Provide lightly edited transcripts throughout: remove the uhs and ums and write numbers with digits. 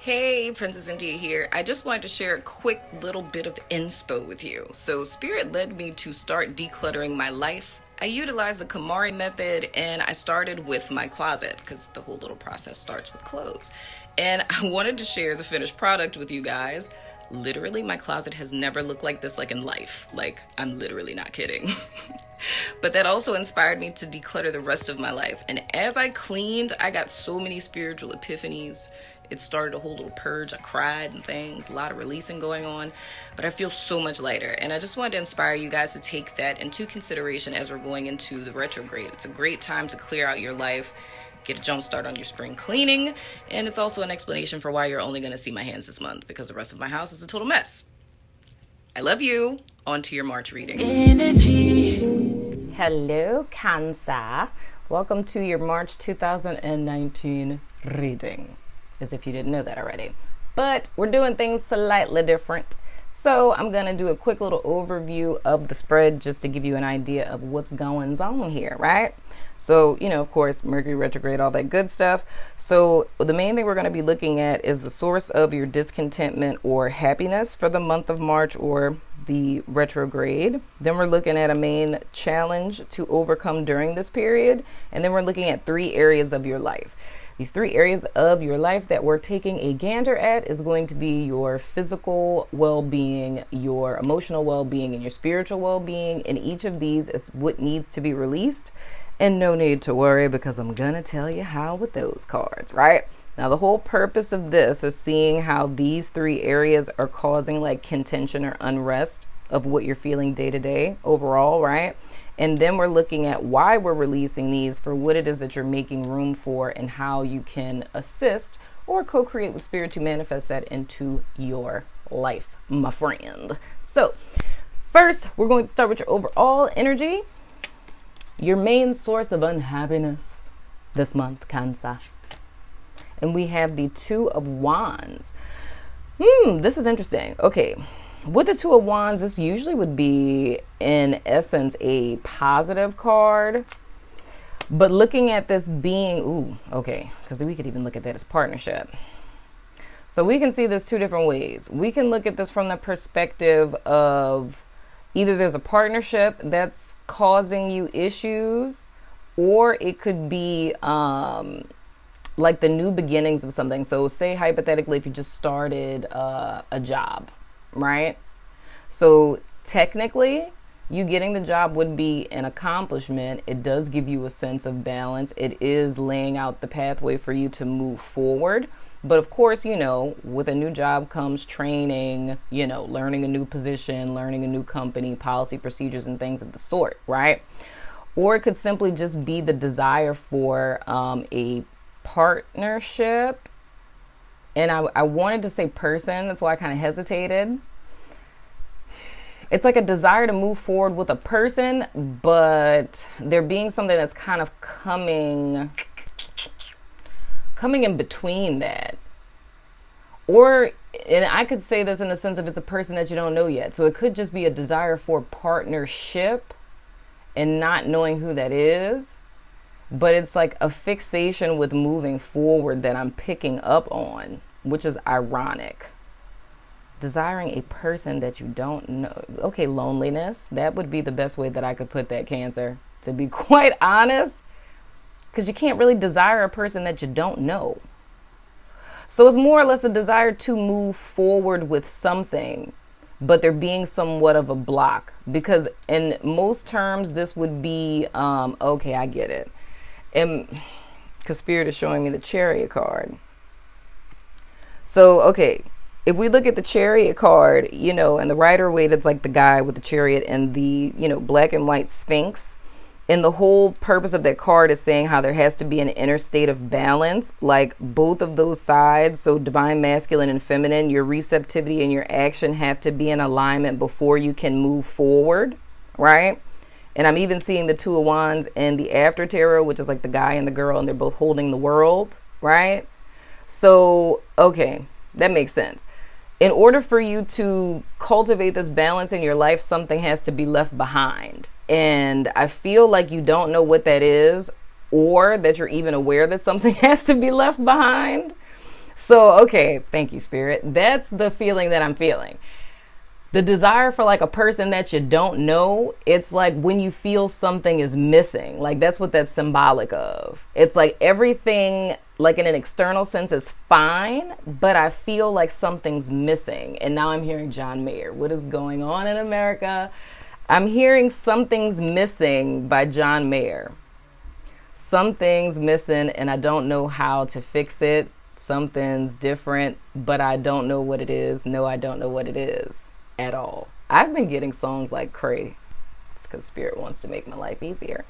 Hey, Princess India here. I just wanted to share a quick little bit of inspo with you. So, Spirit led me to start decluttering my life. I utilized the Kamari method and I started with my closet because the whole little process starts with clothes. And I wanted to share the finished product with you guys. Literally, my closet has never looked like this, like in life. Like, I'm literally not kidding. But that also inspired me to declutter the rest of my life. And as I cleaned, I got so many spiritual epiphanies. It started a whole little purge. I cried and things, a lot of releasing going on, but I feel so much lighter. And I just wanted to inspire you guys to take that into consideration as we're going into the retrograde. It's a great time to clear out your life, get a jump start on your spring cleaning, and it's also an explanation for why you're only going to see my hands this month, because the rest of my house is a total mess. I love you. On to your March reading. Energy. Hello, Cancer. Welcome to your March 2019 reading. As if you didn't know that already. But we're doing things slightly different. So I'm going to do a quick little overview of the spread just to give you an idea of what's going on here, right? So, of course, Mercury retrograde, all that good stuff. So the main thing we're going to be looking at is the source of your discontentment or happiness for the month of March or the retrograde. Then we're looking at a main challenge to overcome during this period. And then we're looking at 3 areas of your life. These 3 areas of your life that we're taking a gander at is going to be your physical well-being, your emotional well-being, and your spiritual well-being. And each of these is what needs to be released. And no need to worry, because I'm going to tell you how with those cards, right? Now, the whole purpose of this is seeing how these 3 areas are causing like contention or unrest of what you're feeling day to day overall, right? And then we're looking at why we're releasing these, for what it is that you're making room for, and how you can assist or co-create with Spirit to manifest that into your life, my friend. So first, we're going to start with your overall energy. Your main source of unhappiness this month, Cancer. And we have the 2 of Wands. This is interesting. Okay. With the 2 of Wands, this usually would be, in essence, a positive card. But looking at this being, because we could even look at that as partnership. So we can see this 2 different ways. We can look at this from the perspective of either there's a partnership that's causing you issues, or it could be like the new beginnings of something. So say hypothetically, if you just started a job, right? So technically, you getting the job would be an accomplishment. It does give you a sense of balance. It is laying out the pathway for you to move forward. But of course, with a new job comes training, learning a new position, learning a new company, policy, procedures, and things of the sort, right? Or it could simply just be the desire for a partnership. And I wanted to say person, that's why I kind of hesitated. It's like a desire to move forward with a person, but there being something that's kind of coming in between that. Or, and I could say this in the sense of it's a person that you don't know yet. So it could just be a desire for partnership and not knowing who that is. But it's like a fixation with moving forward that I'm picking up on, which is ironic. Desiring a person that you don't know. Okay, loneliness. That would be the best way that I could put that, Cancer, to be quite honest. Because you can't really desire a person that you don't know. So it's more or less a desire to move forward with something, but there being somewhat of a block. Because in most terms, this would be, okay, I get it. And because Spirit is showing me the Chariot card. So, okay, if we look at the Chariot card, and the Rider-Waite, it's like the guy with the chariot and the, black and white Sphinx. And the whole purpose of that card is saying how there has to be an inner state of balance, like both of those sides. So divine masculine and feminine, your receptivity and your action have to be in alignment before you can move forward, right? And I'm even seeing the 2 of Wands and the After Tarot, which is like the guy and the girl, and they're both holding the world, right? So, okay, that makes sense. In order for you to cultivate this balance in your life, something has to be left behind. And I feel like you don't know what that is, or that you're even aware that something has to be left behind. So, okay, thank you, Spirit. That's the feeling that I'm feeling. The desire for like a person that you don't know, it's like when you feel something is missing. Like that's what that's symbolic of. It's like everything, like in an external sense, is fine, but I feel like something's missing. And now I'm hearing John Mayer. What is going on in America? I'm hearing Something's Missing by John Mayer. Something's missing and I don't know how to fix it. Something's different, but I don't know what it is. No, I don't know what it is at all. I've been getting songs like cray. It's because Spirit wants to make my life easier.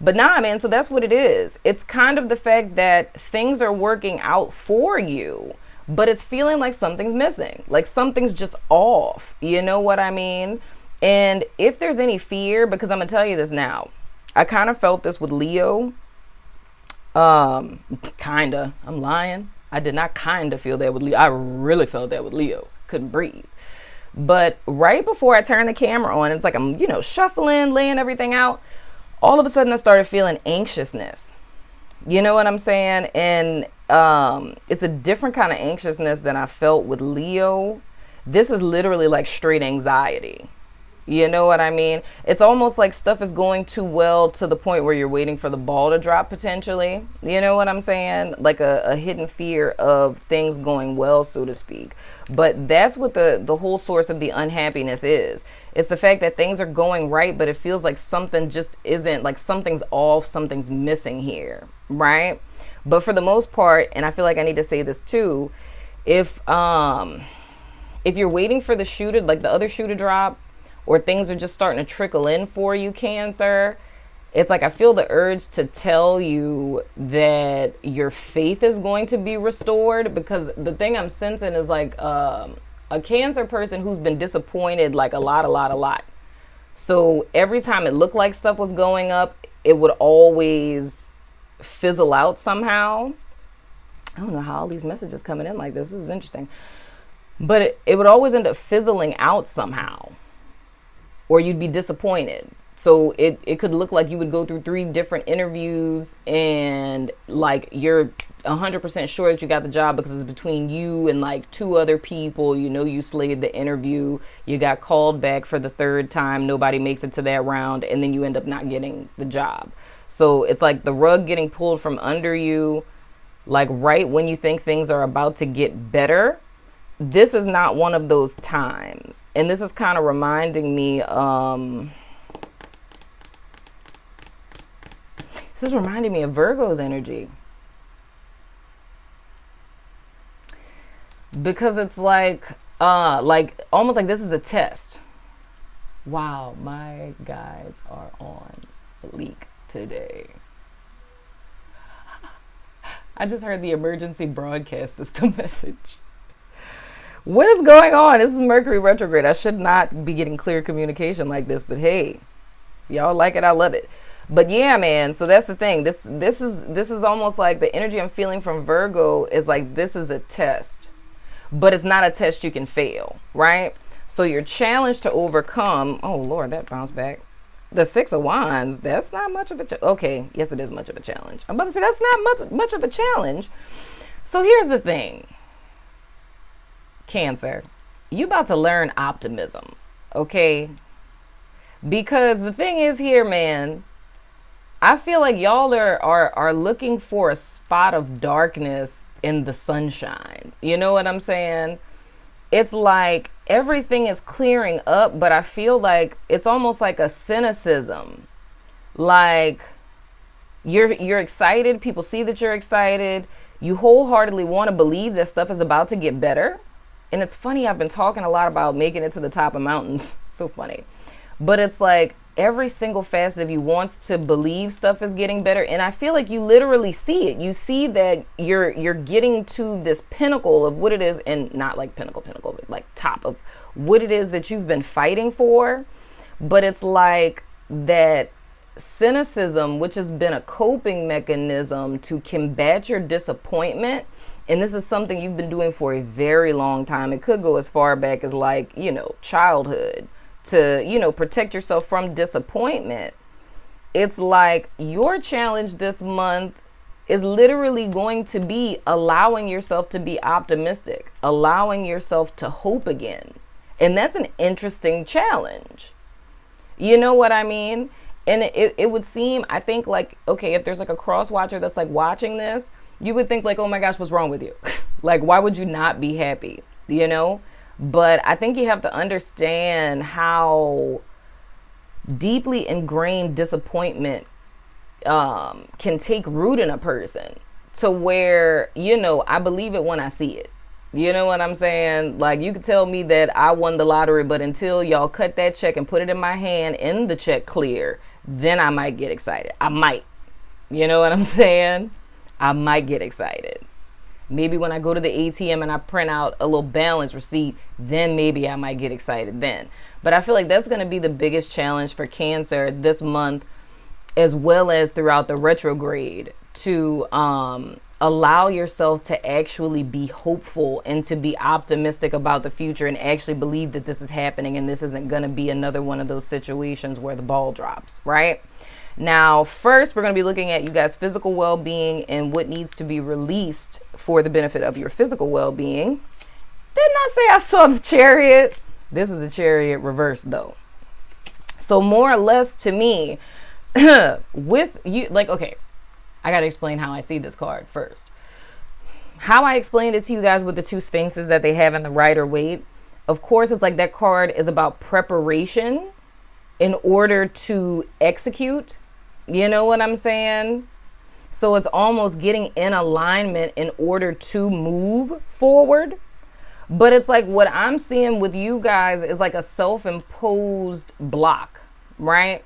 But nah, man, so that's what it is. It's kind of the fact that things are working out for you, but it's feeling like something's missing. Like something's just off. You know what I mean? And if there's any fear, because I'm going to tell you this now, I kind of felt this with Leo. Kinda. I'm lying. I did not kinda feel that with Leo. I really felt that with Leo. Couldn't breathe. But right before I turned the camera on, it's like I'm, shuffling, laying everything out. All of a sudden I started feeling anxiousness. You know what I'm saying? And it's a different kind of anxiousness than I felt with Leo. This is literally like straight anxiety. You know what I mean? It's almost like stuff is going too well to the point where you're waiting for the ball to drop potentially. You know what I'm saying? Like a hidden fear of things going well, so to speak. But that's what the whole source of the unhappiness is. It's the fact that things are going right, but it feels like something just isn't, like something's off, something's missing here, right? But for the most part, and I feel like I need to say this too, if you're waiting for the shoe to, like the other shoe to drop, or things are just starting to trickle in for you, Cancer, it's like I feel the urge to tell you that your faith is going to be restored, because the thing I'm sensing is like a Cancer person who's been disappointed like a lot. So every time it looked like stuff was going up, it would always fizzle out somehow. I don't know how all these messages coming in like this. This is interesting. But it would always end up fizzling out somehow. Or you'd be disappointed. So it could look like you would go through 3 different interviews and like you're 100% sure that you got the job because it's between you and like 2 other people. You slayed the interview. You got called back for the 3rd time. Nobody makes it to that round. And then you end up not getting the job. So it's like the rug getting pulled from under you, like right when you think things are about to get better. This is not one of those times. And this is kind of reminding me, this is reminding me of Virgo's energy. Because it's like almost like this is a test. Wow, my guides are on fleek today. I just heard the emergency broadcast system message. What is going on? This is Mercury retrograde. I should not be getting clear communication like this, but hey, y'all like it, I love it. But yeah, man, so that's the thing. This is almost like the energy I'm feeling from Virgo is like this is a test. But it's not a test you can fail, right? So you're challenged to overcome. Oh Lord, that bounced back. The 6 of Wands, that's not much of a okay, yes it is much of a challenge. I'm about to say that's not much of a challenge. So here's the thing. Cancer, you about to learn optimism, okay? Because the thing is here, man, I feel like y'all are looking for a spot of darkness in the sunshine. You know what I'm saying? It's like everything is clearing up, but I feel like it's almost like a cynicism. Like you're excited, people see that you're excited, you wholeheartedly want to believe that stuff is about to get better. And it's funny, I've been talking a lot about making it to the top of mountains. So funny. But it's like every single facet of you wants to believe stuff is getting better. And I feel like you literally see it. You see that you're getting to this pinnacle of what it is, and not like pinnacle, but like top of what it is that you've been fighting for. But it's like that cynicism, which has been a coping mechanism to combat your disappointment. And this is something you've been doing for a very long time. It could go as far back as like, childhood to, protect yourself from disappointment. It's like your challenge this month is literally going to be allowing yourself to be optimistic, allowing yourself to hope again. And that's an interesting challenge. You know what I mean? And it would seem, I think, like, okay, if there's like a cross watcher that's like watching this, you would think like, oh my gosh, what's wrong with you? Like, why would you not be happy? You know? But I think you have to understand how deeply ingrained disappointment can take root in a person, to where, you know, I believe it when I see it. You know what I'm saying? Like, you could tell me that I won the lottery, but until y'all cut that check and put it in my hand and the check clear, then I might get excited. I might. You know what I'm saying? I might get excited. Maybe when I go to the ATM and I print out a little balance receipt, then maybe I might get excited then. But I feel like that's going to be the biggest challenge for Cancer this month, as well as throughout the retrograde, to allow yourself to actually be hopeful and to be optimistic about the future and actually believe that this is happening and this isn't going to be another one of those situations where the ball drops, right? Now, first, we're going to be looking at you guys' physical well-being and what needs to be released for the benefit of your physical well-being. Didn't I say I saw the Chariot? This is the Chariot reversed, though. So more or less to me, with you, like, okay, I got to explain how I see this card first. How I explained it to you guys with the two Sphinxes that they have in the Rider-Waite. Of course, it's like that card is about preparation in order to execute. You know what I'm saying? So it's almost getting in alignment in order to move forward. But it's like what I'm seeing with you guys is like a self-imposed block, right?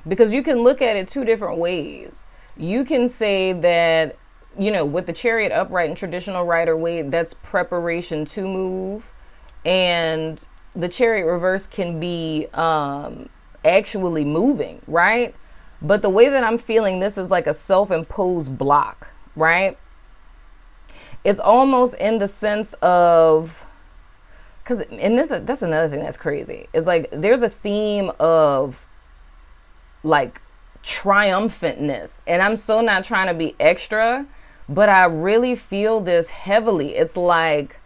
Because you can look at it two different ways. You can say that, you know, with the Chariot upright and traditional Rider-Waite, that's preparation to move. And the Chariot reverse can be actually moving, right? But the way that I'm feeling this is like a self-imposed block, right? It's almost in the sense of, that's another thing that's crazy. It's like there's a theme of like triumphantness, and I'm so not trying to be extra, but I really feel this heavily. It's like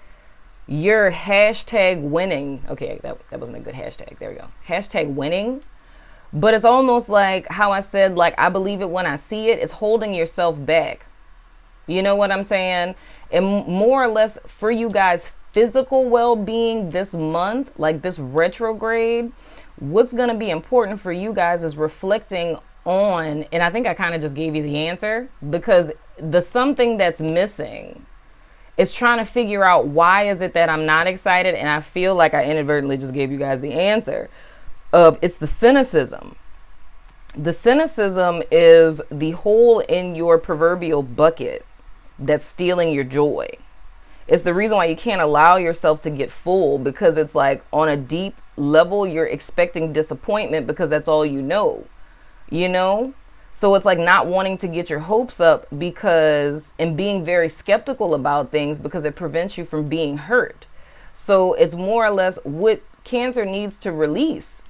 you're hashtag winning. Okay, that wasn't a good hashtag. There we go. Hashtag winning. But it's almost like how I said, like, I believe it when I see it. It's holding yourself back. You know what I'm saying? And more or less for you guys' physical well-being this month, like this retrograde, what's going to be important for you guys is reflecting on, and I think I kind of just gave you the answer, because the something that's missing is trying to figure out why is it that I'm not excited. And I feel like I inadvertently just gave you guys the answer of it's the cynicism. The cynicism is the hole in your proverbial bucket that's stealing your joy. It's the reason why you can't allow yourself to get full, because it's like on a deep level, you're expecting disappointment because that's all you know, you know? So it's like not wanting to get your hopes up because, and being very skeptical about things because it prevents you from being hurt. So it's more or less what Cancer needs to release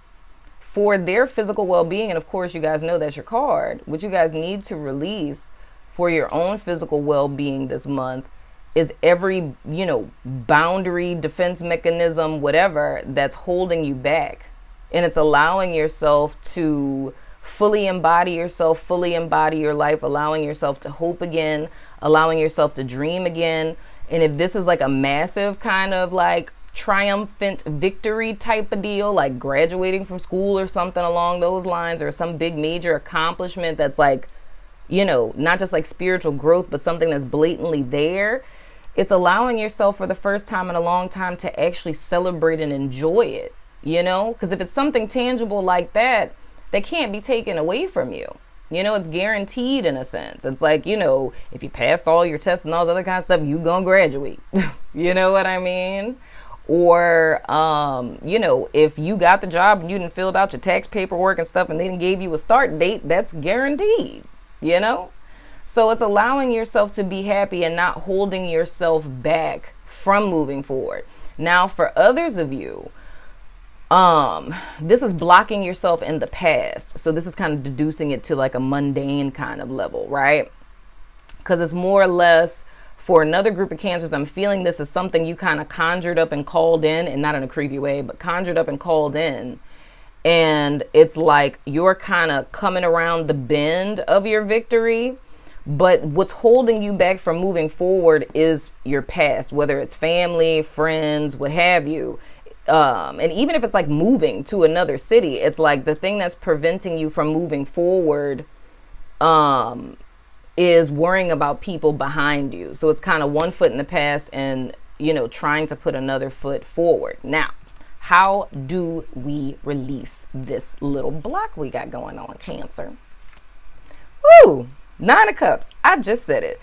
for their physical well-being. And of course, you guys know that's your card. What you guys need to release for your own physical well-being this month is every, you know, boundary, defense mechanism, whatever that's holding you back. And it's allowing yourself to fully embody yourself, fully embody your life, allowing yourself to hope again, allowing yourself to dream again. And if this is like a massive kind of like triumphant victory type of deal, like graduating from school or something along those lines, or some big major accomplishment that's like, you know, not just like spiritual growth, but something that's blatantly there, it's allowing yourself for the first time in a long time to actually celebrate and enjoy it, you know? Because if it's something tangible like that, that can't be taken away from you. You know, it's guaranteed in a sense. It's like, you know, if you passed all your tests and all this other kind of stuff, you gonna graduate. You know what I mean? Or, you know, if you got the job and you didn't filled out your tax paperwork and stuff and they didn't gave you a start date, that's guaranteed, you know? So it's allowing yourself to be happy and not holding yourself back from moving forward. Now, for others of you, This is blocking yourself in the past. So this is kind of deducing it to like a mundane kind of level, right? Because it's more or less for another group of cancers. I'm feeling this is something you kind of conjured up and called in, and not in a creepy way, but conjured up and called in. And it's like you're kind of coming around the bend of your victory. But what's holding you back from moving forward is your past, whether it's family, friends, what have you. And even if it's like moving to another city, it's like the thing that's preventing you from moving forward is worrying about people behind you. So it's kind of one foot in the past and, you know, trying to put another foot forward. Now, how do we release this little block we got going on, Cancer? Woo! 9 of Cups. I just said it.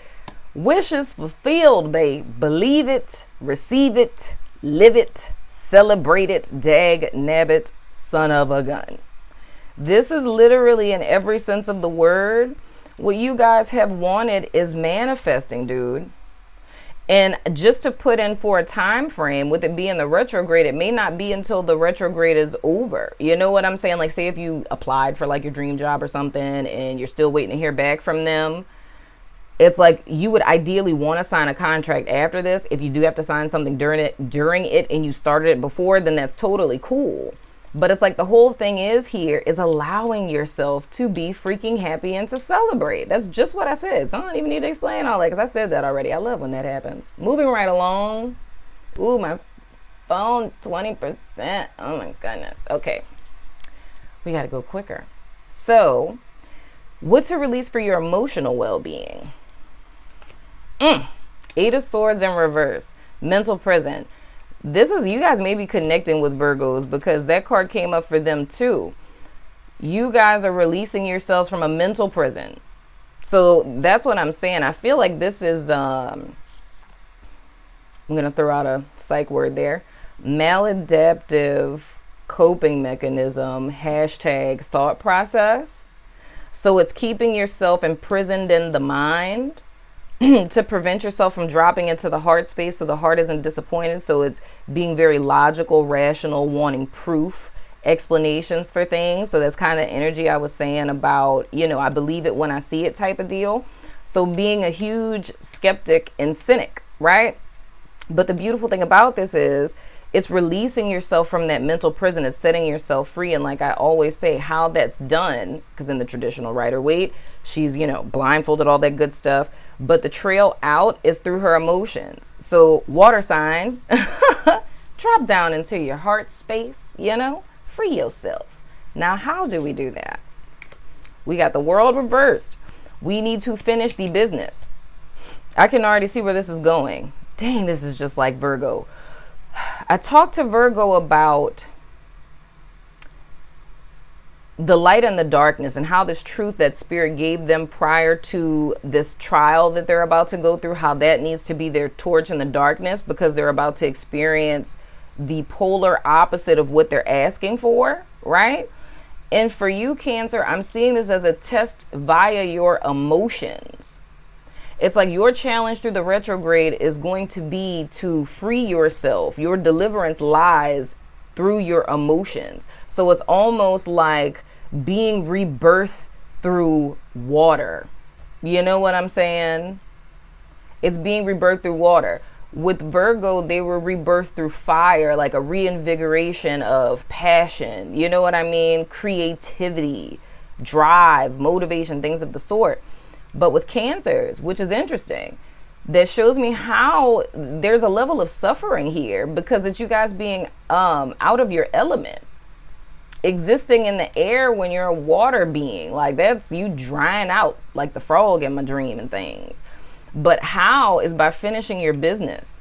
Wishes fulfilled, babe. Believe it, receive it, live it, celebrate it, dag nabbit, son of a gun. This is literally, in every sense of the word, what you guys have wanted is manifesting, dude. And just to put in for a time frame, with it being the retrograde, it may not be until the retrograde is over. You know what I'm saying? Like, say if you applied for like your dream job or something and you're still waiting to hear back from them, it's like you would ideally want to sign a contract after this. If you do have to sign something during it and you started it before, then that's totally cool. But it's like the whole thing is here is allowing yourself to be freaking happy and to celebrate. That's just what I said. So I don't even need to explain all that because I said that already. I love when that happens. Moving right along. Ooh, my phone, 20%. Oh my goodness. Okay. We got to go quicker. So, what to release for your emotional well-being? 8 of Swords in reverse. Mental prison. This is, you guys may be connecting with Virgos because that card came up for them too. You guys are releasing yourselves from a mental prison. So that's what I'm saying. I feel like this is, I'm going to throw out a psych word there. Maladaptive coping mechanism, hashtag thought process. So it's keeping yourself imprisoned in the mind to prevent yourself from dropping into the heart space so the heart isn't disappointed. So it's being very logical, rational, wanting proof, explanations for things. So that's kind of energy I was saying about, you know, I believe it when I see it type of deal. So being a huge skeptic and cynic, right? But the beautiful thing about this is it's releasing yourself from that mental prison. It's setting yourself free. And like I always say, how that's done, because in the traditional Rider-Waite, she's, you know, blindfolded, all that good stuff. But the trail out is through her emotions. So water sign, drop down into your heart space, you know, free yourself. Now, how do we do that? We got the World reversed. We need to finish the business. I can already see where this is going. Dang, this is just like Virgo. I talked to Virgo about the light and the darkness and how this truth that Spirit gave them prior to this trial that they're about to go through, how that needs to be their torch in the darkness because they're about to experience the polar opposite of what they're asking for, right? And for you, Cancer, I'm seeing this as a test via your emotions. It's like your challenge through the retrograde is going to be to free yourself. Your deliverance lies through your emotions. So it's almost like being rebirthed through water. You know what I'm saying? It's being rebirthed through water. With Virgo, they were rebirthed through fire, like a reinvigoration of passion. You know what I mean? Creativity, drive, motivation, things of the sort. But with Cancers, which is interesting, that shows me how there's a level of suffering here because it's you guys being out of your element, existing in the air when you're a water being. Like that's you drying out like the frog in my dream and things. But how is by finishing your business.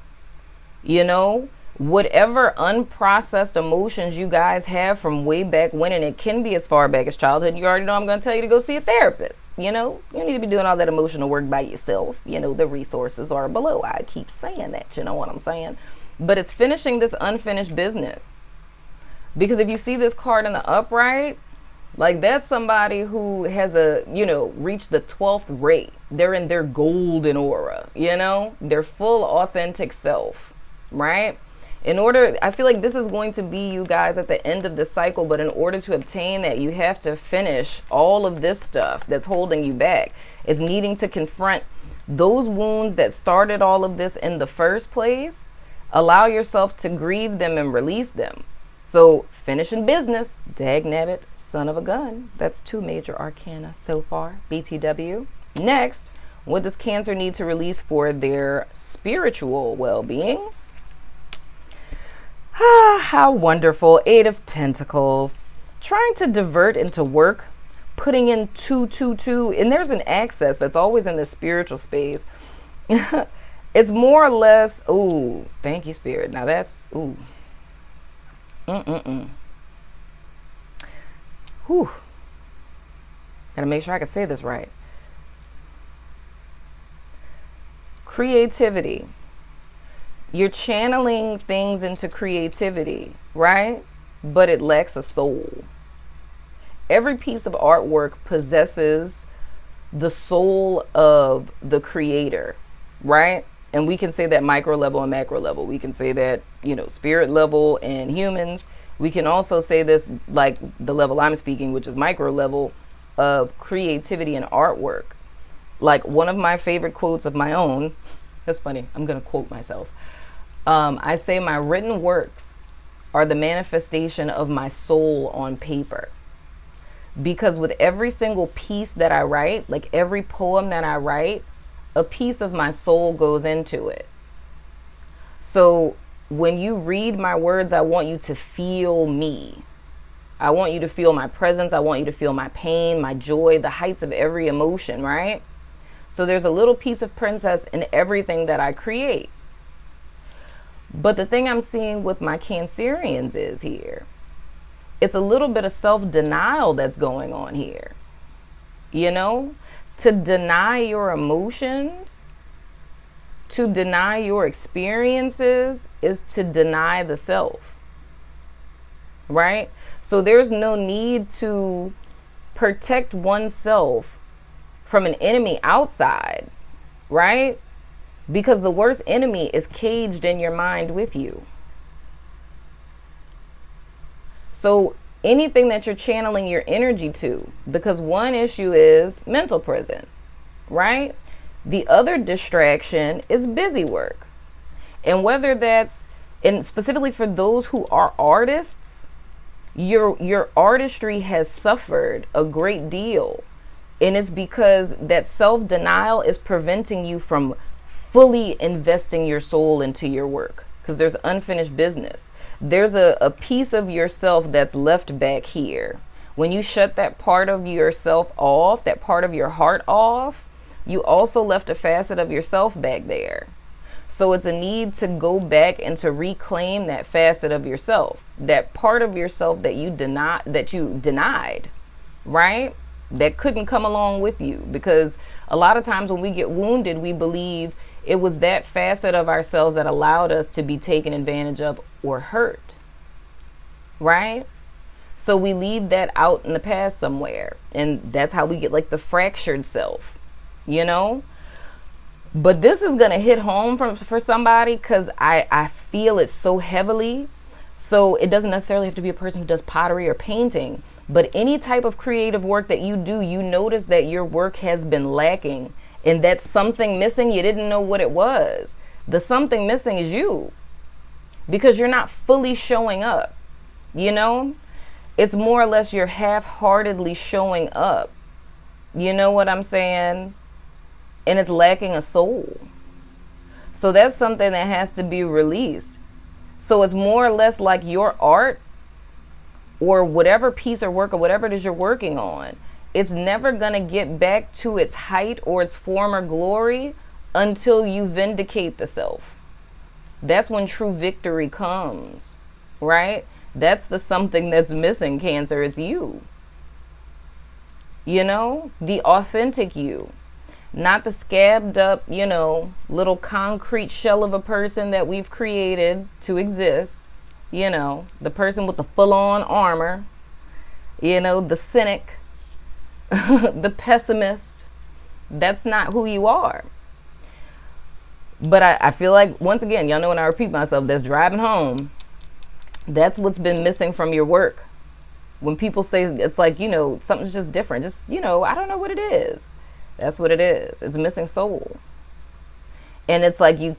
You know, whatever unprocessed emotions you guys have from way back when, and it can be as far back as childhood. You already know I'm going to tell you to go see a therapist. You know, you need to be doing all that emotional work by yourself. You know, the resources are below. I keep saying that, you know what I'm saying? But it's finishing this unfinished business. Because if you see this card in the upright, like that's somebody who has reached the 12th rate. They're in their golden aura, you know, their full authentic self, right? I feel like this is going to be you guys at the end of the cycle, but in order to obtain that, you have to finish all of this stuff that's holding you back. It's needing to confront those wounds that started all of this in the first place. Allow yourself to grieve them and release them. So finishing business, dagnabbit, son of a gun. That's 2 major arcana so far, BTW. Next, what does Cancer need to release for their spiritual well-being? How wonderful. 8 of Pentacles. Trying to divert into work, putting in 222, and there's an access that's always in the spiritual space. It's more or less, ooh, thank you, Spirit. Now that's, ooh. Whew. Gotta make sure I can say this right. Creativity. You're channeling things into creativity, right? But it lacks a soul. Every piece of artwork possesses the soul of the creator, right? And we can say that micro level and macro level. We can say that, spirit level and humans. We can also say this like the level I'm speaking, which is micro level of creativity and artwork. Like one of my favorite quotes of my own, that's funny, I'm going to quote myself. I say my written works are the manifestation of my soul on paper. Because with every single piece that I write, like every poem that I write, a piece of my soul goes into it. So when you read my words, I want you to feel me. I want you to feel my presence. I want you to feel my pain, my joy, the heights of every emotion, right? So there's a little piece of princess in everything that I create. But the thing I'm seeing with my Cancerians is here, it's a little bit of self-denial that's going on here. To deny your emotions, to deny your experiences is to deny the self, right? So there's no need to protect oneself from an enemy outside, right? Because the worst enemy is caged in your mind with you. So anything that you're channeling your energy to, because one issue is mental prison, right? The other distraction is busy work. And whether that's, and specifically for those who are artists, your artistry has suffered a great deal. And it's because that self-denial is preventing you from fully investing your soul into your work, because there's unfinished business. There's a piece of yourself that's left back here. When you shut that part of yourself off, that part of your heart off, you also left a facet of yourself back there. So it's a need to go back and to reclaim that facet of yourself, that part of yourself that you denied, right? That couldn't come along with you. Because a lot of times when we get wounded, we believe it was that facet of ourselves that allowed us to be taken advantage of or hurt, right? So we leave that out in the past somewhere. And that's how we get like the fractured self, But this is going to hit home for somebody because I feel it so heavily. So it doesn't necessarily have to be a person who does pottery or painting. But any type of creative work that you do, you notice that your work has been lacking. And that's something missing. You didn't know what it was. The something missing is you. Because you're not fully showing up. It's more or less you're half-heartedly showing up. You know what I'm saying? And it's lacking a soul. So that's something that has to be released. So it's more or less like your art or whatever piece or work or whatever it is you're working on. It's never going to get back to its height or its former glory until you vindicate the self. That's when true victory comes, right? That's the something that's missing, Cancer. It's you. The authentic you. Not the scabbed up, little concrete shell of a person that we've created to exist. The person with the full-on armor. The cynic. The pessimist. That's not who you are. But I feel like, once again, y'all know when I repeat myself, that's driving home. That's what's been missing from your work. When people say it's like, something's just different. Just, I don't know what it is. That's what it is. It's missing soul. And it's like this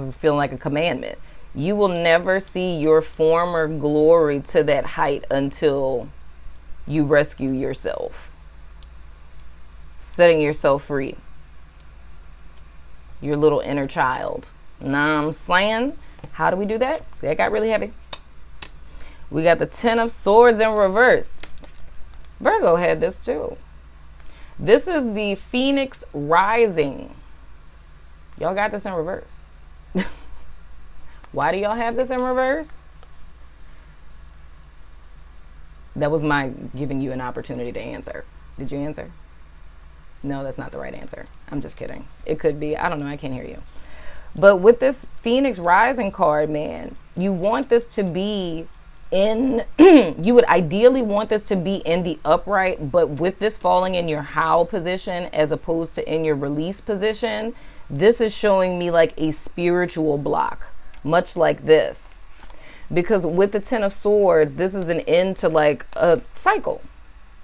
is feeling like a commandment. You will never see your former glory to that height until you rescue yourself. Setting yourself free. Your little inner child. Know what I'm saying? How do we do that? That got really heavy. We got the Ten of Swords in reverse. Virgo had this too. This is the Phoenix Rising. Y'all got this in reverse. Why do y'all have this in reverse? That was my giving you an opportunity to answer. Did you answer? No, that's not the right answer. I'm just kidding. It could be. I don't know. I can't hear you. But with this Phoenix Rising card, man, you want this to be you would ideally want this to be in the upright, but with this falling in your how position as opposed to in your release position, this is showing me like a spiritual block, much like this. Because with the Ten of Swords, this is an end to like a cycle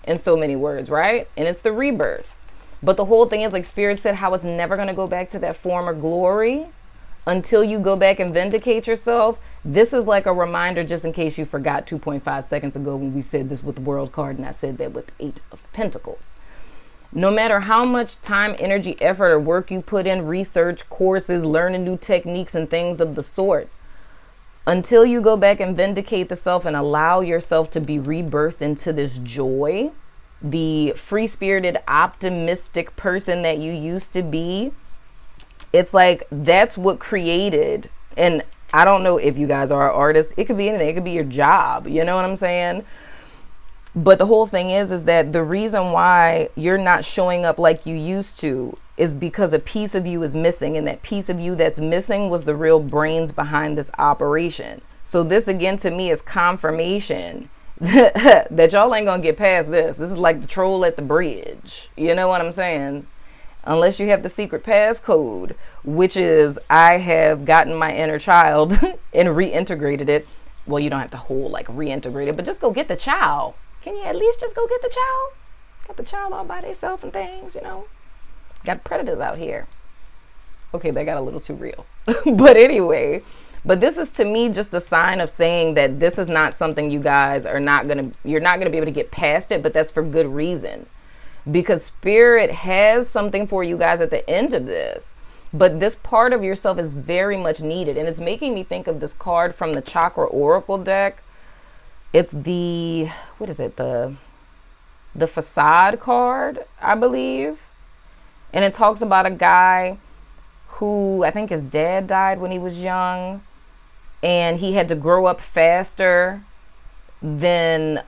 in so many words, right? And it's the rebirth. But the whole thing is, like Spirit said, how it's never going to go back to that former glory until you go back and vindicate yourself. This is like a reminder, just in case you forgot 2.5 seconds ago when we said this with the World card, and I said that with 8 of Pentacles. No matter how much time, energy, effort, or work you put in, research, courses, learning new techniques and things of the sort, until you go back and vindicate the self and allow yourself to be rebirthed into this joy, the free-spirited, optimistic person that you used to be, it's like that's what created. And I don't know if you guys are an artist. It could be anything. It could be your job. You know what I'm saying? But the whole thing is that the reason why you're not showing up like you used to is because a piece of you is missing. And that piece of you that's missing was the real brains behind this operation. So this, again, to me is confirmation that y'all ain't gonna get past this. This is like the troll at the bridge. You know what I'm saying? Unless you have the secret passcode, which is I have gotten my inner child and reintegrated it. Well, you don't have to reintegrate it, but just go get the child. Can you at least just go get the child? Got the child all by themselves and things, Got predators out here. Okay, that got a little too real. But anyway, this is to me just a sign of saying that this is not something you guys you're not gonna be able to get past it, but that's for good reason. Because Spirit has something for you guys at the end of this. But this part of yourself is very much needed. And it's making me think of this card from the Chakra Oracle deck. It's the Facade card, I believe. And it talks about a guy who, I think his dad died when he was young. And he had to grow up faster than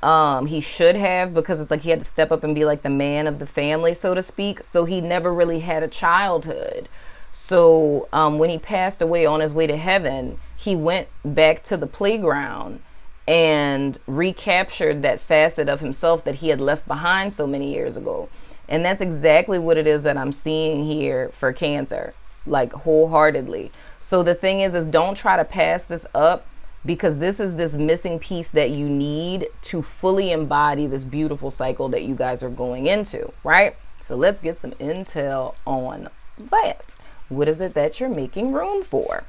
he should have, because it's like he had to step up and be like the man of the family, so to speak. So he never really had a childhood. So when he passed away on his way to heaven, he went back to the playground and recaptured that facet of himself that he had left behind so many years ago. And that's exactly what it is that I'm seeing here for Cancer, like wholeheartedly. So the thing is don't try to pass this up, because this is this missing piece that you need to fully embody this beautiful cycle that you guys are going into, right? So let's get some intel on that. What is it that you're making room for?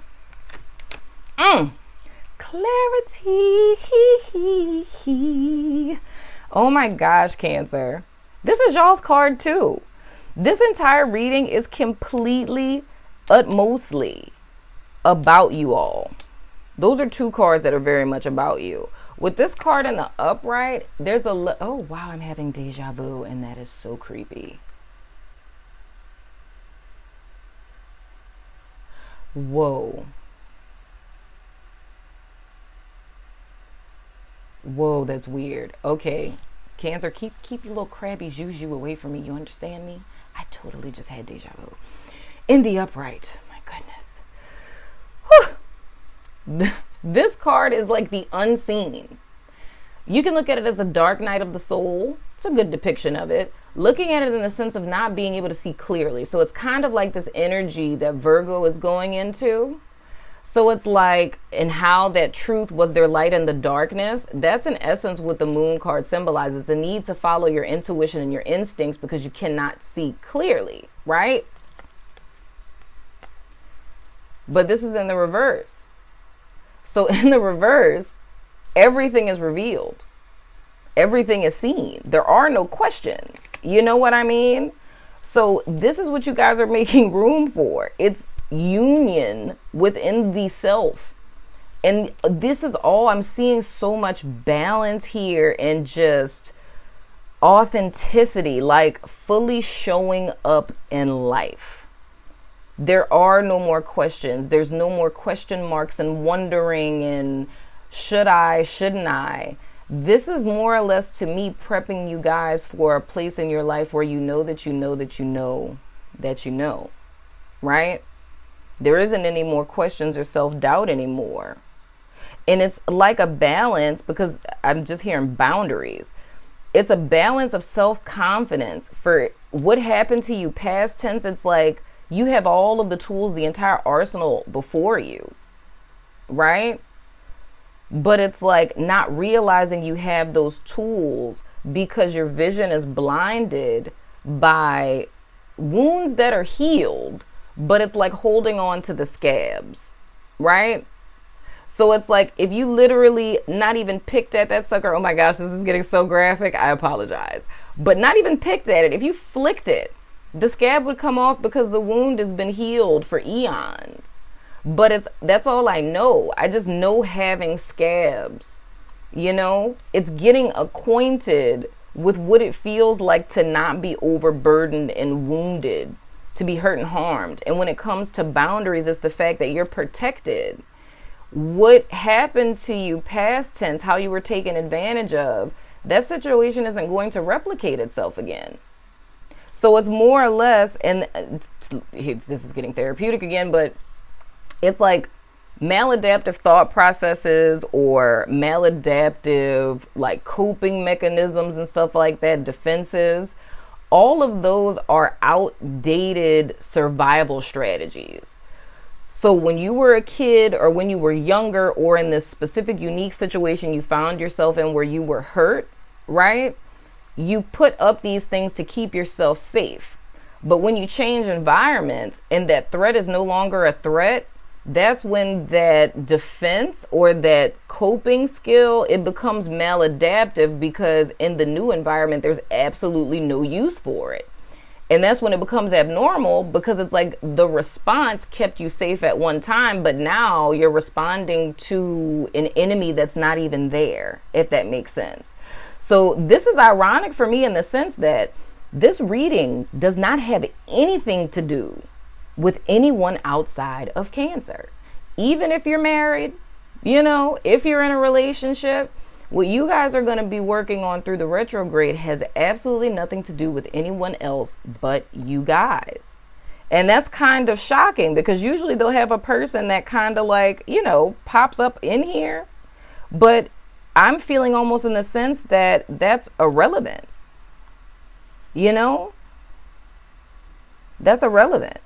Clarity. Oh my gosh, Cancer. This is y'all's card too. This entire reading is completely, utmostly about you all. Those are 2 cards that are very much about you. With this card in the upright, there's oh wow, I'm having deja vu, and that is so creepy. Whoa. Whoa, that's weird. Okay, Cancer, keep your little crabby juju away from me. You understand me? I totally just had deja vu. In the upright. My goodness. Whew. This card is like the unseen. You can look at it as the dark night of the soul. It's a good depiction of it. looking at it in the sense of not being able to see clearly. So it's kind of like this energy that Virgo is going into. So it's like, and how that truth was their light in the darkness. That's in essence what the moon card symbolizes, the need to follow your intuition and your instincts because you cannot see clearly, right? But this is in the reverse. So in the reverse, everything is revealed. Everything is seen. There are no questions. You know what I mean? So this is what you guys are making room for. It's union within the self. And this is all I'm seeing, so much balance here and just authenticity, like fully showing up in life. There are no more questions. There's no more question marks and wondering and should I, shouldn't I? This is more or less, to me, prepping you guys for a place in your life where you know that you know that you know that you know, right? There isn't any more questions or self-doubt anymore. And it's like a balance, because I'm just hearing boundaries. It's a balance of self-confidence for what happened to you past tense. It's like you have all of the tools, the entire arsenal before you, right? But it's like not realizing you have those tools because your vision is blinded by wounds that are healed, but it's like holding on to the scabs, right? So it's like if you literally not even picked at that sucker, oh my gosh, this is getting so graphic, I apologize, but not even picked at it, if you flicked it, the scab would come off because the wound has been healed for eons. But that's all I know. I just know having scabs, you know, it's getting acquainted with what it feels like to not be overburdened and wounded, to be hurt and harmed. And when it comes to boundaries, it's the fact that you're protected. What happened to you past tense, how you were taken advantage of, that situation isn't going to replicate itself again. So it's more or less, and this is getting therapeutic again, but it's like maladaptive thought processes or maladaptive like coping mechanisms and stuff like that, defenses. All of those are outdated survival strategies. So when you were a kid or when you were younger or in this specific unique situation you found yourself in where you were hurt, right? You put up these things to keep yourself safe. But when you change environments and that threat is no longer a threat, that's when that defense or that coping skill, it becomes maladaptive because in the new environment, there's absolutely no use for it. And that's when it becomes abnormal because it's like the response kept you safe at one time, but now you're responding to an enemy that's not even there, if that makes sense. So this is ironic for me in the sense that this reading does not have anything to do with anyone outside of Cancer. Even if you're married, you know, if you're in a relationship, what you guys are going to be working on through the retrograde has absolutely nothing to do with anyone else but you guys. And that's kind of shocking because usually they'll have a person that kind of like, you know, pops up in here. But I'm feeling almost in the sense that that's irrelevant. You know, that's irrelevant.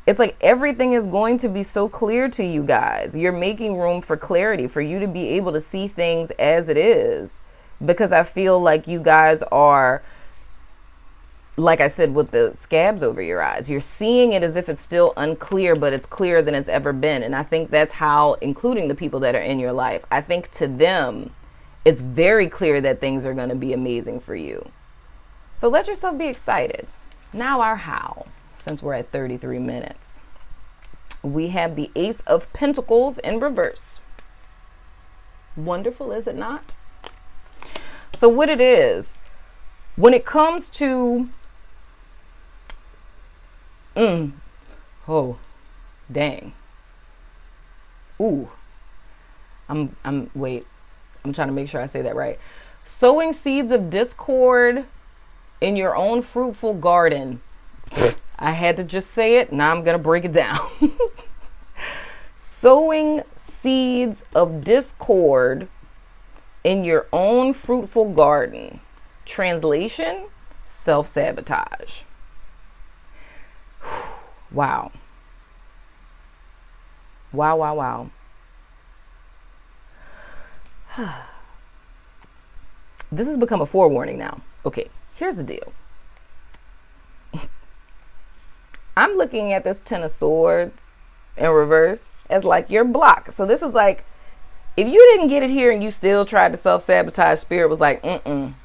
It's like everything is going to be so clear to you guys. You're making room for clarity, for you to be able to see things as it is. Because I feel like you guys are, like I said, with the scabs over your eyes, you're seeing it as if it's still unclear, but it's clearer than it's ever been. And I think that's how, including the people that are in your life, I think to them, it's very clear that things are going to be amazing for you. So let yourself be excited. Now our how. Since we're at 33 minutes, we have the Ace of Pentacles in reverse. Wonderful, is it not? So what it is, when it comes to, oh, dang. Ooh, wait, I'm trying to make sure I say that right. Sowing seeds of discord in your own fruitful garden. I had to just say it. Now I'm going to break it down. Sowing seeds of discord in your own fruitful garden. Translation, self-sabotage. Wow. Wow, wow, wow. This has become a forewarning now. Okay, here's the deal. I'm looking at this Ten of Swords in reverse as like your block. So this is like, if you didn't get it here and you still tried to self-sabotage, Spirit was like, in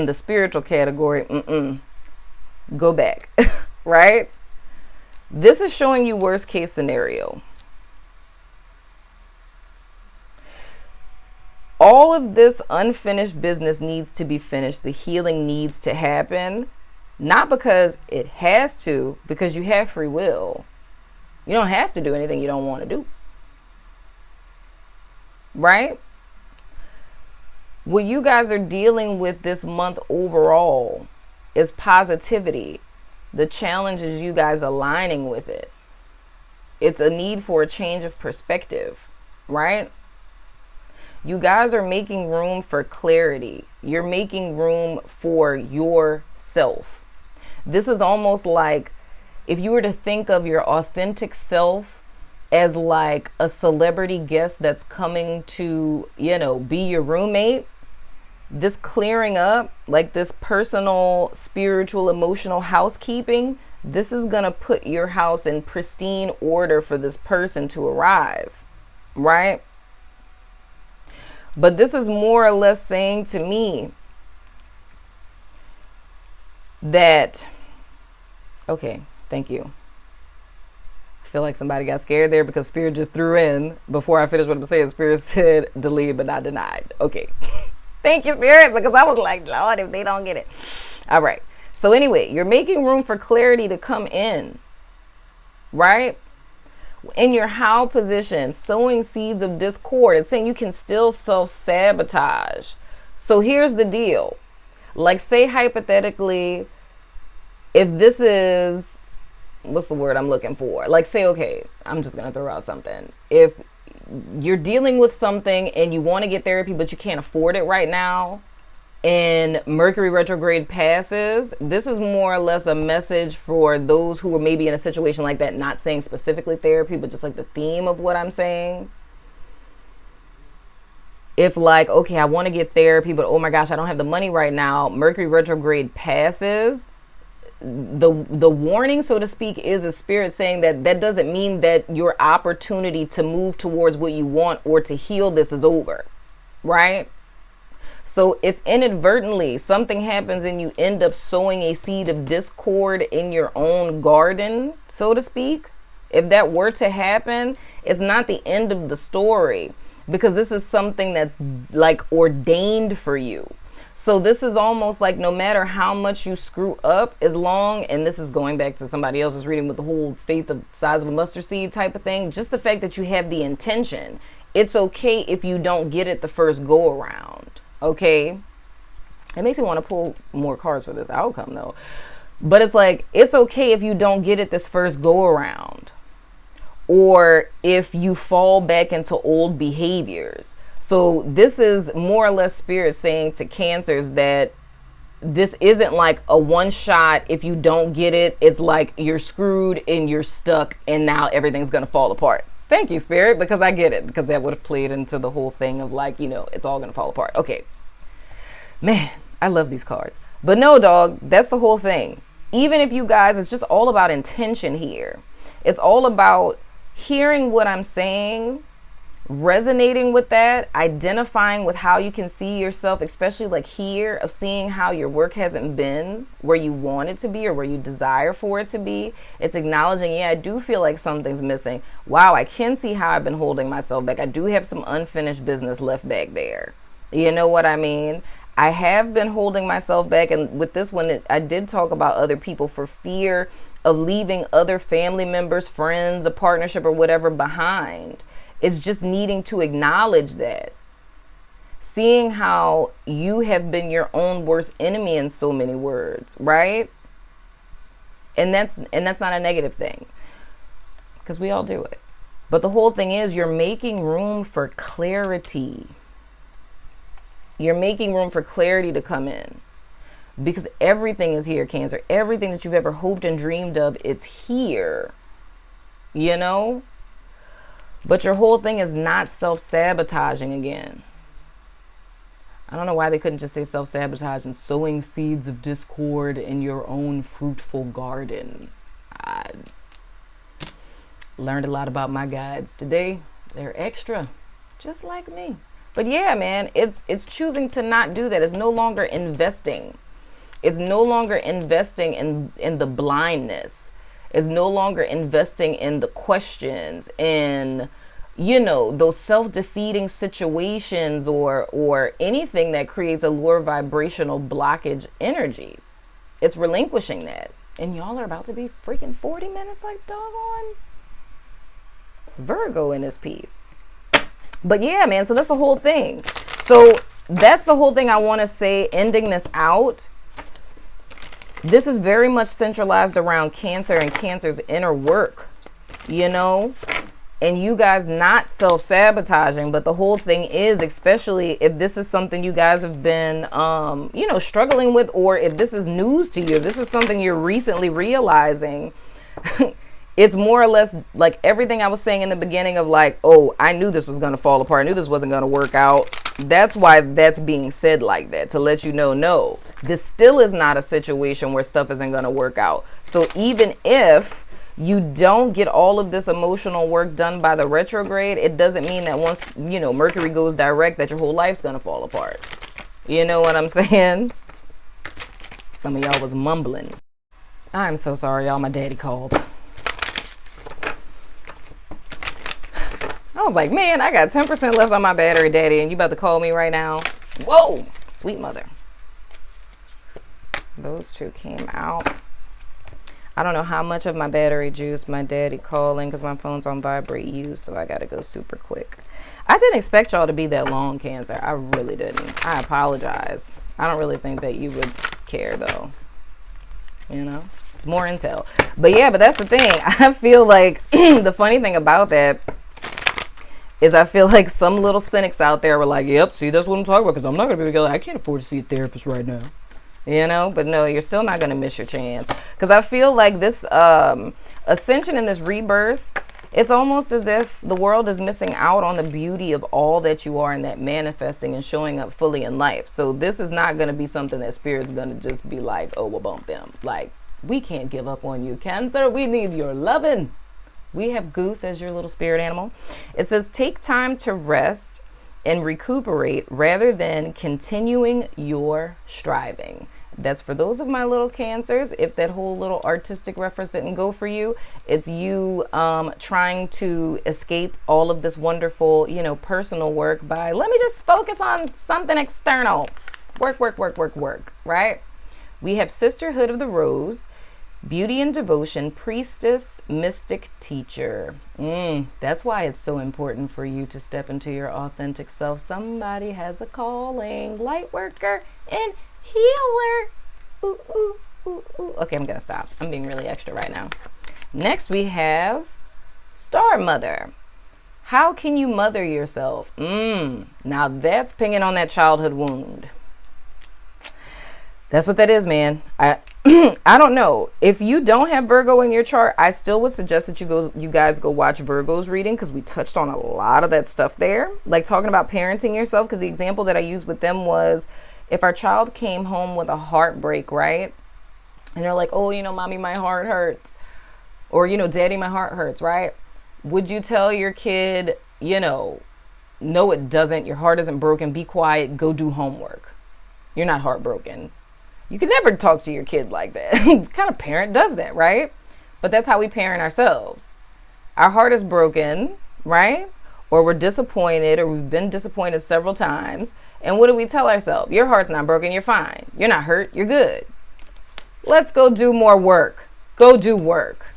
the spiritual category, go back, right? This is showing you worst case scenario. All of this unfinished business needs to be finished. The healing needs to happen. Not because it has to, because you have free will. You don't have to do anything you don't want to do. Right? What you guys are dealing with this month overall is positivity. The challenge is you guys aligning with it. It's a need for a change of perspective, right? You guys are making room for clarity. You're making room for yourself. This is almost like if you were to think of your authentic self as like a celebrity guest that's coming to, be your roommate. This clearing up, like this personal, spiritual, emotional housekeeping, this is going to put your house in pristine order for this person to arrive, right? But this is more or less saying to me that, okay, thank you. I feel like somebody got scared there because Spirit just threw in, before I finished what I'm saying, Spirit said deleted but not denied. Okay. Thank you, Spirit, because I was like, Lord, if they don't get it. All right. So anyway, you're making room for clarity to come in, right? In your how position, sowing seeds of discord. It's saying you can still self-sabotage. So here's the deal. Like, say hypothetically, if this is, what's the word I'm looking for? Like, say, okay, I'm just going to throw out something. If you're dealing with something and you want to get therapy, but you can't afford it right now, and Mercury retrograde passes, this is more or less a message for those who are maybe in a situation like that, not saying specifically therapy, but just like the theme of what I'm saying. If like, okay, I want to get therapy, but oh my gosh, I don't have the money right now. Mercury retrograde passes. The warning, so to speak, is a Spirit saying that doesn't mean that your opportunity to move towards what you want or to heal this is over, right? So if inadvertently something happens and you end up sowing a seed of discord in your own garden, so to speak, if that were to happen, it's not the end of the story, because this is something that's like ordained for you. So this is almost like no matter how much you screw up, as long, and this is going back to somebody else's reading with the whole faith of size of a mustard seed type of thing, just the fact that you have the intention, it's okay if you don't get it the first go around, okay? It makes me want to pull more cards for this outcome though. But it's like, it's okay if you don't get it this first go around, or if you fall back into old behaviors. So this is more or less Spirit saying to Cancers that this isn't like a one shot. If you don't get it, it's like you're screwed and you're stuck and now everything's going to fall apart. Thank you, Spirit, because I get it, because that would have played into the whole thing of like, it's all going to fall apart. Okay. Man, I love these cards. But no, dog, that's the whole thing. Even if you guys, it's just all about intention here. It's all about hearing what I'm saying, resonating with that, identifying with how you can see yourself, especially like here, of seeing how your work hasn't been where you want it to be or where you desire for it to be. It's acknowledging, yeah, I do feel like something's missing. Wow, I can see how I've been holding myself back. I do have some unfinished business left back there. You know what I mean? I have been holding myself back, and with this one, I did talk about other people for fear of leaving other family members, friends, a partnership or whatever behind. It's just needing to acknowledge that. Seeing how you have been your own worst enemy in so many words, right? And that's not a negative thing, because we all do it. But the whole thing is, you're making room for clarity. You're making room for clarity to come in. because everything is here, Cancer. Everything that you've ever hoped and dreamed of, it's here, you know? But your whole thing is not self-sabotaging again. I don't know why they couldn't just say self-sabotage and sowing seeds of discord in your own fruitful garden. I learned a lot about my guides today. They're extra, just like me. But yeah, man, it's choosing to not do that. It's no longer investing. It's no longer investing in the blindness. It's no longer investing in the questions and, you know, those self-defeating situations or anything that creates a lower vibrational blockage energy. It's relinquishing that. And y'all are about to be freaking 40 minutes like doggone Virgo in this piece. But yeah, man, so that's the whole thing. So that's the whole thing I want to say, ending this out. This is very much centralized around Cancer and Cancer's inner work, you know, and you guys not self-sabotaging. But the whole thing is, especially if this is something you guys have been, you know, struggling with, or if this is news to you, if this is something you're recently realizing, it's more or less like everything I was saying in the beginning of like, oh, I knew this was going to fall apart. I knew this wasn't going to work out. That's why that's being said like that, to let you know, no, this still is not a situation where stuff isn't going to work out. So even if you don't get all of this emotional work done by the retrograde, it doesn't mean that once, you know, Mercury goes direct, that your whole life's going to fall apart. You know what I'm saying? Some of y'all was mumbling. I'm so sorry, y'all. My daddy called. I was like, man, I got 10% left on my battery, daddy, and you about to call me right now? Whoa, sweet mother. Those two came out. I don't know how much of my battery juice my daddy calling, because my phone's on vibrate use, so I got to go super quick. I didn't expect y'all to be that long, Cancer. I really didn't. I apologize. I don't really think that you would care, though. You know? It's more intel. But yeah, but that's the thing. I feel like the funny thing about that is I feel like some little cynics out there were like, yep, see, that's what I'm talking about, because I'm not going to be able to, I can't afford to see a therapist right now. You know, but no, you're still not going to miss your chance. Because I feel like this ascension and this rebirth, it's almost as if the world is missing out on the beauty of all that you are, and that manifesting and showing up fully in life. So this is not going to be something that Spirit's going to just be like, oh, we'll bump them. Like, we can't give up on you, Cancer. We need your loving. We have Goose as your little spirit animal. It says, take time to rest and recuperate rather than continuing your striving. That's for those of my little Cancers. If that whole little artistic reference didn't go for you, it's you trying to escape all of this wonderful, you know, personal work by, let me just focus on something external. Work, work, work, work, work, right? We have Sisterhood of the Rose, Beauty and Devotion, Priestess, Mystic, Teacher. That's why it's so important for you to step into your authentic self. Somebody has a calling, light worker and healer. Ooh, ooh, ooh, ooh. Okay, I'm gonna stop. I'm being really extra right now. Next we have Star Mother. How can you mother yourself? Now that's pinging on that childhood wound. That's what that is, man. I don't know. If you don't have Virgo in your chart, I still would suggest that you guys go watch Virgo's reading, because we touched on a lot of that stuff there. Like talking about parenting yourself, because the example that I used with them was if our child came home with a heartbreak, right? And they're like, oh, you know, mommy, my heart hurts. Or, you know, daddy, my heart hurts, right? Would you tell your kid, you know, no, it doesn't. Your heart isn't broken. Be quiet. Go do homework. You're not heartbroken. You can never talk to your kid like that. What kind of parent does that, right? But that's how we parent ourselves. Our heart is broken, right? Or we're disappointed, or we've been disappointed several times. And what do we tell ourselves? Your heart's not broken. You're fine. You're not hurt. You're good. Let's go do more work. Go do work.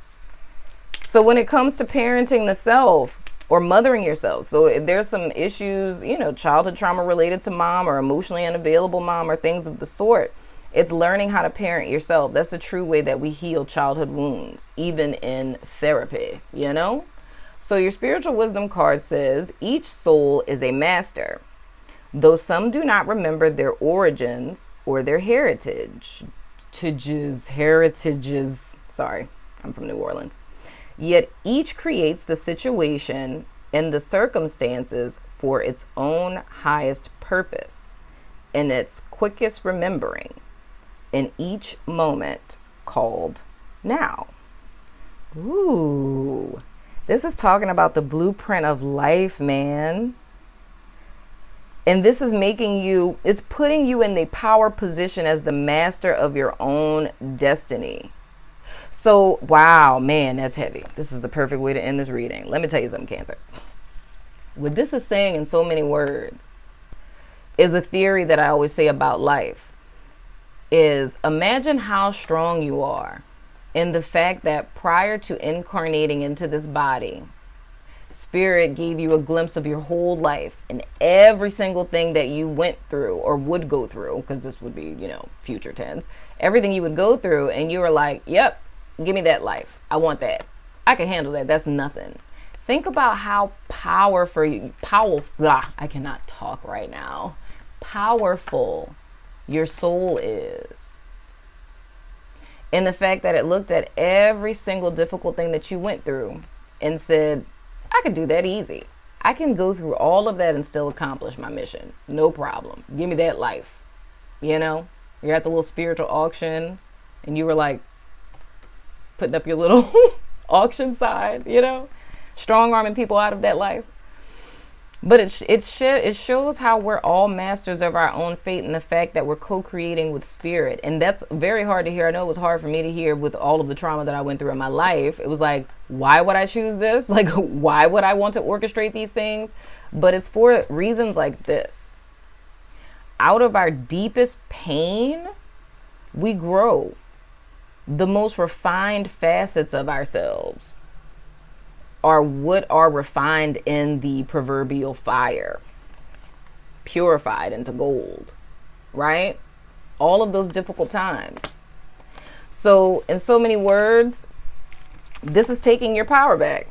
So when it comes to parenting the self or mothering yourself, so if there's some issues, you know, childhood trauma related to mom, or emotionally unavailable mom, or things of the sort, it's learning how to parent yourself. That's the true way that we heal childhood wounds, even in therapy, you know? So your spiritual wisdom card says, each soul is a master. Though some do not remember their origins or their heritages. Sorry, I'm from New Orleans. Yet each creates the situation and the circumstances for its own highest purpose and its quickest remembering in each moment called now. Ooh, this is talking about the blueprint of life, man. And this is it's putting you in the power position as the master of your own destiny. So, wow, man, that's heavy. This is the perfect way to end this reading. Let me tell you something, Cancer. What this is saying in so many words is a theory that I always say about life is imagine how strong you are in the fact that prior to incarnating into this body, Spirit gave you a glimpse of your whole life and every single thing that you went through or would go through, because this would be, future tense, everything you would go through, and you were like, yep, give me that life. I want that. I can handle that. That's nothing. Think about how powerful, I cannot talk right now, powerful your soul is. And the fact that it looked at every single difficult thing that you went through and said, I could do that easy. I can go through all of that and still accomplish my mission. No problem. Give me that life. You're at the little spiritual auction and you were like putting up your little auction sign, strong arming people out of that life. But it shows how we're all masters of our own fate and the fact that we're co-creating with Spirit. And that's very hard to hear. I know it was hard for me to hear with all of the trauma that I went through in my life. It was like, why would I choose this? Like, why would I want to orchestrate these things? But it's for reasons like this. Out of our deepest pain, we grow the most refined facets of ourselves. Are what are refined in the proverbial fire, purified into gold, right? All of those difficult times. So in so many words, this is taking your power back.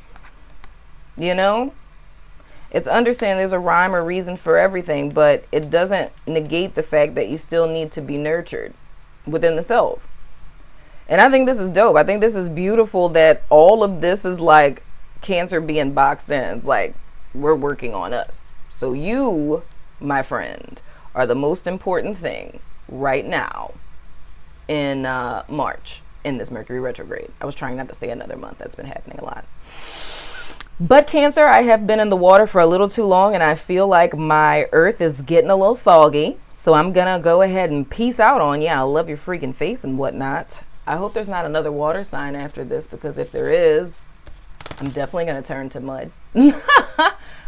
It's understanding there's a rhyme or reason for everything, but it doesn't negate the fact that you still need to be nurtured within the self. And I think this is dope. I think this is beautiful that all of this is like Cancer being boxed in. It's like we're working on us. So you, my friend, are the most important thing right now in March in this Mercury retrograde. I was trying not to say another month. That's been happening a lot. But Cancer, I have been in the water for a little too long and I feel like my earth is getting a little soggy. So I'm gonna go ahead and peace out on you. I love your freaking face and whatnot. I hope there's not another water sign after this, because if there is, I'm definitely going to turn to mud.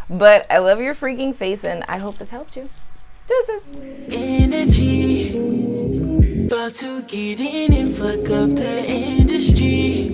But I love your freaking face, and I hope this helped you. Deuces. Energy, about to get in and fuck up the industry.